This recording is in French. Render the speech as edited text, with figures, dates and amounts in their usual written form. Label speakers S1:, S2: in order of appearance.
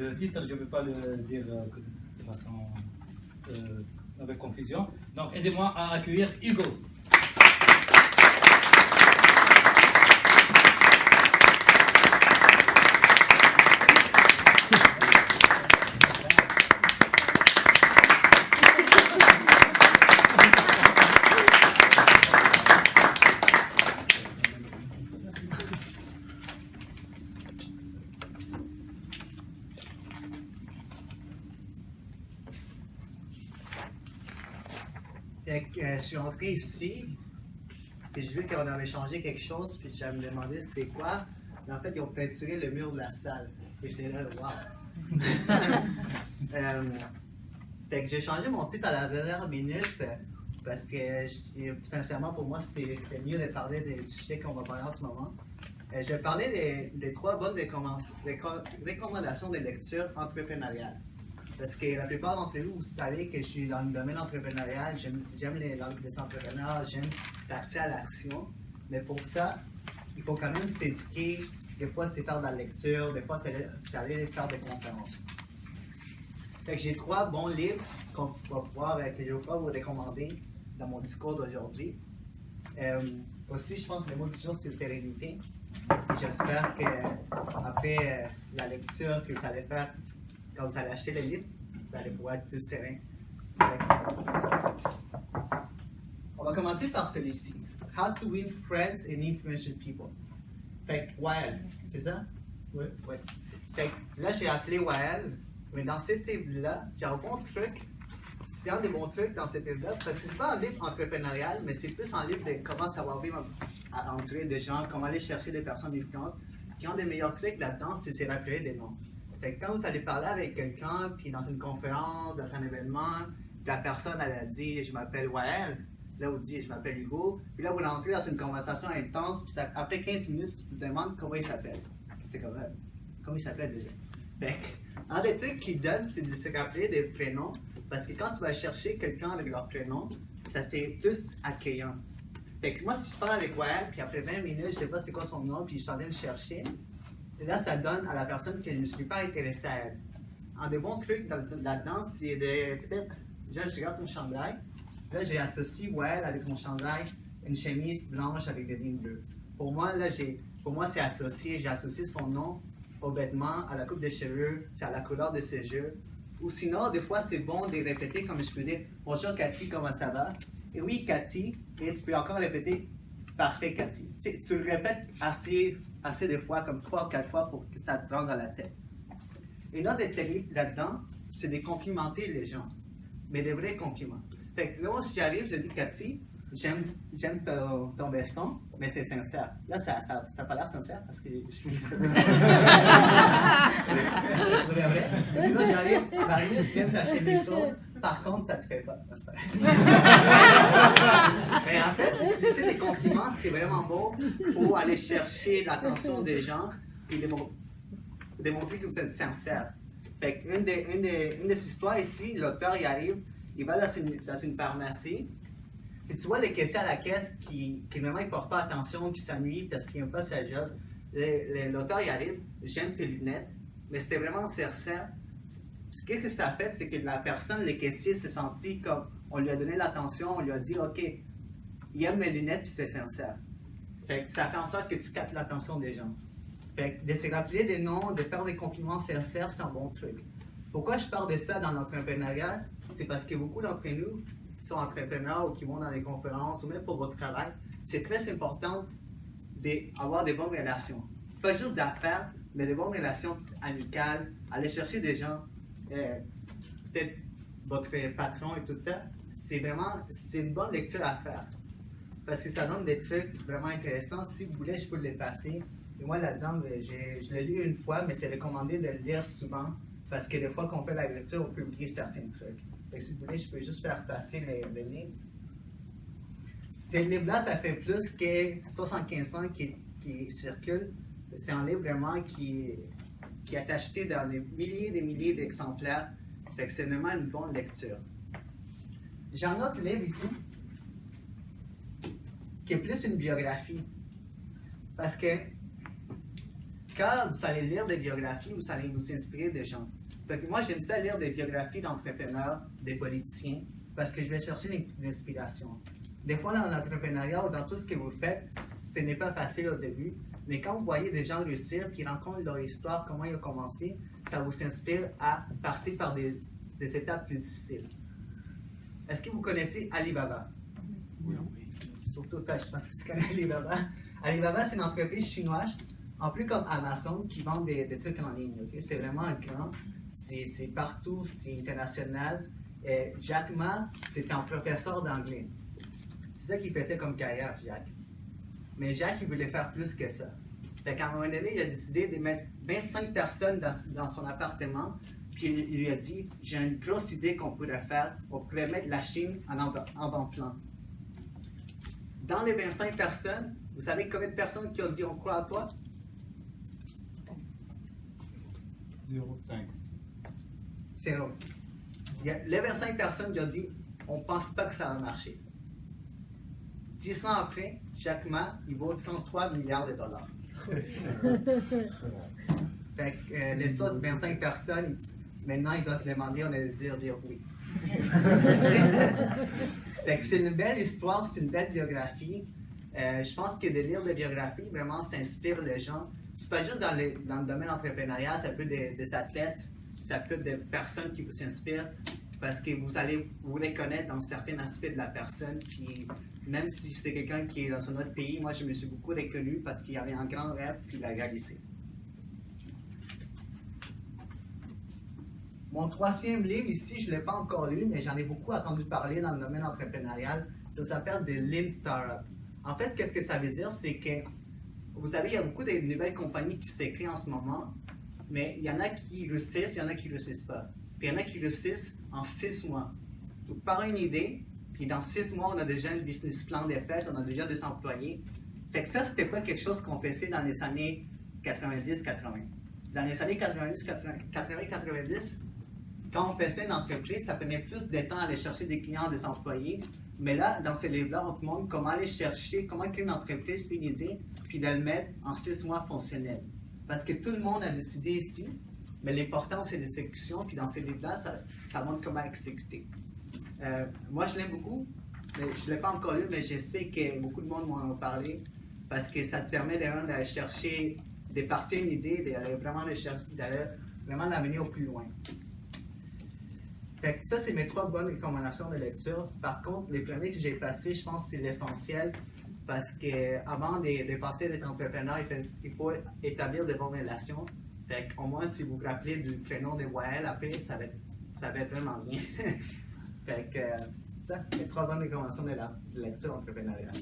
S1: Le titre, je ne vais pas le dire de façon avec confusion. Donc, aidez-moi à accueillir Hugo.
S2: Je suis entré ici, puis j'ai vu qu'on avait changé quelque chose, puis je me demandais c'était quoi. Mais en fait, ils ont peinturé le mur de la salle. Et j'étais là, wow! Fait que j'ai changé mon titre à la dernière minute, parce que, sincèrement, pour moi, c'était mieux de parler du sujet qu'on va parler en ce moment. Je vais parler des 3 bonnes recommandations de lecture entrepreneuriale. Parce que la plupart d'entre vous, vous savez que je suis dans le domaine entrepreneurial, j'aime les entrepreneurs, j'aime passer à l'action. Mais pour ça, il faut quand même s'éduquer. Des fois, c'est faire de la lecture, des fois, c'est aller faire des conférences. Fait que j'ai 3 bons livres que je vais pouvoir vous recommander dans mon discours d'aujourd'hui. Aussi, je pense que le mot du jour, c'est sérénité. J'espère qu'après la lecture que vous allez faire, quand vous allez acheter le livre, vous allez pouvoir être plus serein. On va commencer par celui-ci. How to win friends and influential people. Fait que Wael, c'est ça? Oui. Fait que là, j'ai appelé Wael, mais dans cet livre-là, j'ai un bon truc. C'est un des bons trucs dans cet livre-là, parce que c'est pas un livre entrepreneurial, mais c'est plus un livre de comment savoir vivre à entourer de gens, comment aller chercher des personnes différentes. Puis un des meilleurs trucs là-dedans, c'est se rappeler des noms. Fait que quand vous allez parler avec quelqu'un, puis dans une conférence, dans un événement, la personne, elle a dit « je m'appelle Wael », là vous dites « je m'appelle Hugo », puis là vous rentrez dans une conversation intense, puis après 15 minutes, tu te demandes comment il s'appelle. C'est comme ça. Comment il s'appelle déjà? Fait que, un des trucs qu'ils donnent, c'est de se rappeler des prénoms, parce que quand tu vas chercher quelqu'un avec leur prénom, ça fait plus accueillant. Fait que moi, si je parle avec Wael, puis après 20 minutes, je sais pas c'est quoi son nom, puis je suis en train de chercher, et là, ça donne à la personne que je ne suis pas intéressé à elle. Un des bons trucs là-dedans, c'est de peut-être, déjà, je regarde ton chandail. Là, j'ai associé Wael avec mon chandail, une chemise blanche avec des lignes bleues. Pour moi, là, c'est associé. J'ai associé son nom au vêtement, à la coupe de cheveux, c'est à la couleur de ses yeux. Ou sinon, des fois, c'est bon de répéter, comme je peux dire, bonjour Cathy, comment ça va? Et oui, Cathy, et tu peux encore répéter, parfait Cathy. Tu le répètes assez de fois, comme 3 ou 4 fois pour que ça te rentre dans la tête. Une autre technique là-dedans, c'est de complimenter les gens, mais des vrais compliments. Fait que là, si j'arrive, je dis Cathy, j'aime ton veston, mais c'est sincère. Là, ça n'a pas l'air sincère parce que je suis sinon, j'arrive, Marie, j'aime ta chemise rose, par contre, ça ne te fait pas. Mais en fait, utiliser les compliments, c'est vraiment beau pour aller chercher l'attention des gens et démontrer que vous êtes sincère. Fait qu'une des histoires ici, l'auteur y arrive, il va dans une pharmacie, et tu vois le caissier à la caisse qui vraiment ne porte pas attention, qui s'ennuie parce qu'il n'aime pas sa job. L'auteur y arrive, j'aime tes lunettes, mais c'était vraiment sincère. Qu'est-ce que ça a fait, c'est que la personne, le caissier, s'est senti comme on lui a donné l'attention, on lui a dit ok, il aime mes lunettes puis c'est sincère. Fait que ça fait en sorte que tu captes l'attention des gens. Fait que de se rappeler des noms, de faire des compliments sincères, c'est un bon truc. Pourquoi je parle de ça dans l'entrepreneuriat? C'est parce que beaucoup d'entre nous qui sont entrepreneurs ou qui vont dans des conférences ou même pour votre travail, c'est très important d'avoir des bonnes relations. Pas juste d'affaires, mais des bonnes relations amicales, aller chercher des gens, peut-être votre patron et tout ça. C'est une bonne lecture à faire. Parce que ça donne des trucs vraiment intéressants. Si vous voulez, je peux les passer. Et moi, là-dedans, je l'ai lu une fois, mais c'est recommandé de le lire souvent. Parce que des fois qu'on fait la lecture, on peut oublier certains trucs. Et si vous voulez, je peux juste faire passer le livre. Ce livre-là, ça fait plus que 75 ans qu'il circule. C'est un livre vraiment qui est acheté dans des milliers et des milliers d'exemplaires. Fait que c'est vraiment une bonne lecture. J'ai un autre livre ici, qui est plus une biographie. Parce que quand vous allez lire des biographies, vous allez vous inspirer des gens. Fait que moi, j'aime ça lire des biographies d'entrepreneurs, des politiciens, parce que je vais chercher l'inspiration. Des fois, dans l'entrepreneuriat ou dans tout ce que vous faites, ce n'est pas facile au début, mais quand vous voyez des gens réussir, qui rencontrent leur histoire, comment ils ont commencé, ça vous inspire à passer par des étapes plus difficiles. Est-ce que vous connaissez Alibaba?
S3: Oui.
S2: Surtout toi, je pense que tu connais Alibaba. Alibaba, c'est une entreprise chinoise, en plus comme Amazon, qui vend des trucs en ligne. Okay? C'est vraiment grand, c'est partout, c'est international. Et Jack Ma, c'est un professeur d'anglais. C'est ça qu'il faisait comme carrière, Jack. Mais Jack, il voulait faire plus que ça. Fait qu'à un moment donné, il a décidé de mettre 25 personnes dans son appartement, puis il lui a dit, j'ai une grosse idée qu'on pourrait faire, on pourrait mettre la Chine en avant-plan. Dans les 25 personnes, vous savez combien de personnes qui ont dit on croit à toi?
S3: 0,5.
S2: 0. Les 25 personnes qui ont dit on ne pense pas que ça va marcher. 10 ans après, Jack Ma, il vaut 33 milliards de dollars. Fait que les autres 25 personnes, maintenant ils doivent se demander, on allait dire oui. Fait que c'est une belle histoire, c'est une belle biographie. Je pense que de lire des biographies, vraiment, ça inspire les gens. C'est pas juste dans le domaine entrepreneurial, ça peut être des athlètes, ça peut être des personnes qui vous inspirent parce que vous allez vous reconnaître dans certains aspects de la personne. Puis même si c'est quelqu'un qui est dans un autre pays, moi je me suis beaucoup reconnu parce qu'il avait un grand rêve puis il l'a réalisé. Mon troisième livre ici, je ne l'ai pas encore lu, mais j'en ai beaucoup entendu parler dans le domaine entrepreneurial. Ça s'appelle The Lean Startup. En fait, qu'est-ce que ça veut dire? C'est que, vous savez, il y a beaucoup de nouvelles compagnies qui s'écrivent en ce moment, mais il y en a qui réussissent, il y en a qui ne réussissent pas. Puis il y en a qui réussissent en 6 mois. Donc, par une idée, puis dans 6 mois, on a déjà un business plan de fait, on a déjà des employés. Fait que ça, c'était pas quelque chose qu'on faisait dans les années 90-80. Dans les années 90-90, quand on faisait une entreprise, ça prenait plus de temps à aller chercher des clients, des employés. Mais là, dans ces livres-là, on te montre comment aller chercher, comment créer une entreprise, une idée, puis de le mettre en 6 mois fonctionnel. Parce que tout le monde a décidé ici, mais l'important, c'est l'exécution. Puis dans ces livres-là, ça montre comment exécuter. Moi, je l'aime beaucoup. Je ne l'ai pas encore lu, mais je sais que beaucoup de monde m'en a parlé. Parce que ça te permet d'aller chercher, de partir une idée, d'aller vraiment l'amener au plus loin. Fait que ça, c'est mes 3 bonnes recommandations de lecture. Par contre, les premiers que j'ai passés, je pense que c'est l'essentiel parce qu'avant de passer d'être entrepreneur, il faut établir de bonnes relations. Fait qu'au moins, si vous vous rappelez du prénom de Wael, après, ça va être vraiment bien. Fait que ça, mes 3 bonnes recommandations de lecture entrepreneuriale.